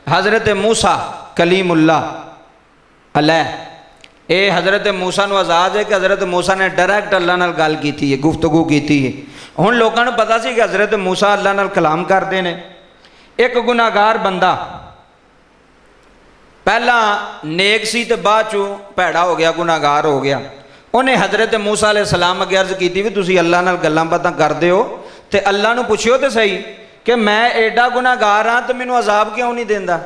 हज़रत मूसा कलीमुल्लाह अलैह, ये हज़रत मूसा नूं आज़ाद है कि हज़रत मूसा ने डायरैक्ट अल्लाह नाल गल कीती है, गुफ्तगू की है। हुण लोकां नूं पता सी कि हज़रत मूसा अल्लाह नाल कलाम करते हैं। एक गुनाहगार बंदा पहला नेक सी ते बाद चों भैड़ा हो गया, गुनाहगार हो गया। उन्हें हज़रत मूसा अलैहिस्सलाम अगे अर्ज की भी तुसीं अल्लाह नाल गल्लां बातां करदे हो ते अल्लाह नूं पुछियो तो सही कि मैं एडा गुनाहगार हाँ तो मैनूं अजाब क्यों नहीं देंदा।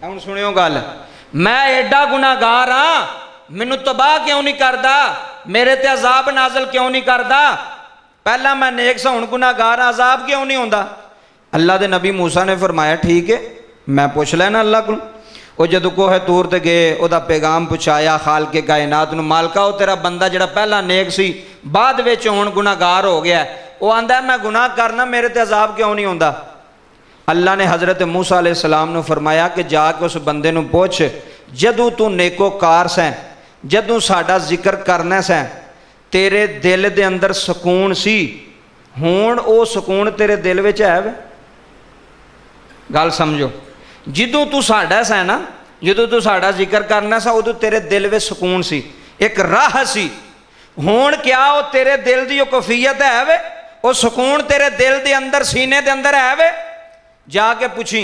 हुण सुनियो गल, मैं एडा गुनाहगार हाँ मैनूं तबाह क्यों नहीं करदा, मेरे ते अजाब नाज़िल क्यों नहीं करदा। पहला मैं नेक सा हुण गुनाहगार हाँ, अजाब क्यों नहीं होंदा। अल्लाह दे नबी मूसा ने फरमाया ठीक है मैं पुछ लैना अल्लाह को। वो जदों कोहे तूर ते गए, उहदा पैगाम पहुँचाया खाल के कायनात नूं, मालका वो तेरा बंदा जिहड़ा पहला नेक सी बाद विच हुण गुनाहगार हो गया, वो आंदा मैं गुनाह करना मेरे ते अजाब क्यों नहीं होंदा। अल्लाह ने हज़रत मूसा अलैहिस्सलाम नूं फरमाया कि जाके उस बंदे नूं पुछ, जदों तू नेकोकार सैं, जदों साडा जिक्र करना सैं, तेरे दिल दे अंदर सुकून सी, हुण वो सुकून तेरे दिल विच है वे। गल समझो, जदों तू साडा सै ना, जदों तू साडा जिक्र करना सा उदों तेरे दिल विच सुकून सी, एक राह सी। हुण क्या वो तेरे दिल दी कैफियत है वे, वो सुकून तेरे दिल दे अंदर सीने दे अंदर है वे। जाके पूछी।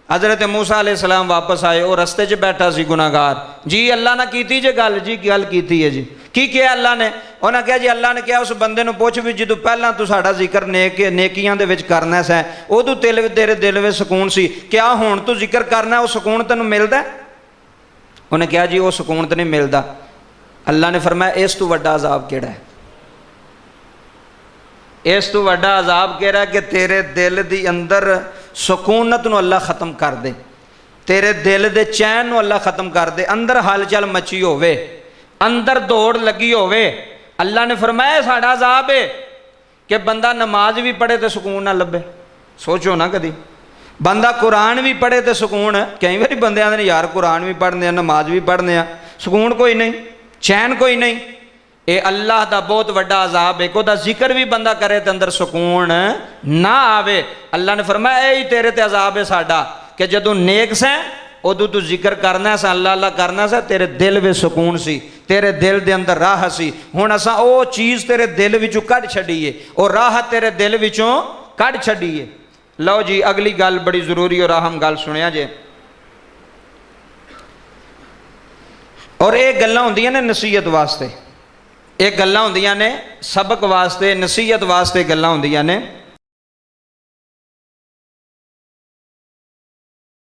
हज़रत मूसा अलैहिस्सलाम वापस आए, वो रस्ते च बैठा सी गुनाहगार। जी अल्लाह ने कीती जे गल, जी गल कीती है जी, की किया अल्लाह ने। उन्हें कहा जी अल्लाह ने कहा उस बंदे नूं पुछ भी जदों पहलां तू साडा जिक्र नेकियां दे विच करना सै उदों तेरे दिल विच सुकून सी, क्या हुण तू जिक्र करना वो सुकून तैनूं मिलदा। उन्हें कहा जी वो सुकून तो नहीं मिलता। अल्लाह ने फरमाया इस तू वड्डा अजाब किहड़ा है, इस तू वड्डा अजाब किहड़ा कि तेरे दिल दी अंदर सुकूनत नूं अल्लाह ख़त्म कर दे, तेरे दिल दे चैन नूं अल्लाह ख़त्म कर दे, अंदर हलचल मची होवे, अंदर दौड़ लगी होवे। अल्लाह ने फरमाया साडा अजाब है कि बंदा नमाज भी पढ़े तो सुकून ना लभे। सोचो ना कदी बंदा कुरान भी पढ़े तो सुकून, कई बार बंदे आंदे ने यार कुरान भी पढ़ने नमाज भी पढ़ने सुकून कोई नहीं, चैन कोई नहीं। ये अल्लाह का बहुत वड्डा अजाब है, कोदा जिक्र भी बंदा करे तो अंदर सुकून ना आवे। अल्लाह ने फरमाया यही तेरे ते अजाब है साडा कि जदों नेक सैं उदों तू जिक्र करना सा, अल्लाह अल्लाह करना सा, तेरे दिल में सुकून सी, तेरे दिल दे अंदर राह सी। हुण असां वो चीज़ तेरे दिल विचों कढ छड्डीए, और राह तेरे दिल विचों कढ छड्डीए। लो जी अगली गल बड़ी जरूरी और अहम गल सुनिया जे, और ये गल्लां होंदियां ने नसीहत वास्ते, ये गल्लां होंदियां ने सबक वास्ते, नसीहत वास्ते गल्लां होंदियां ने।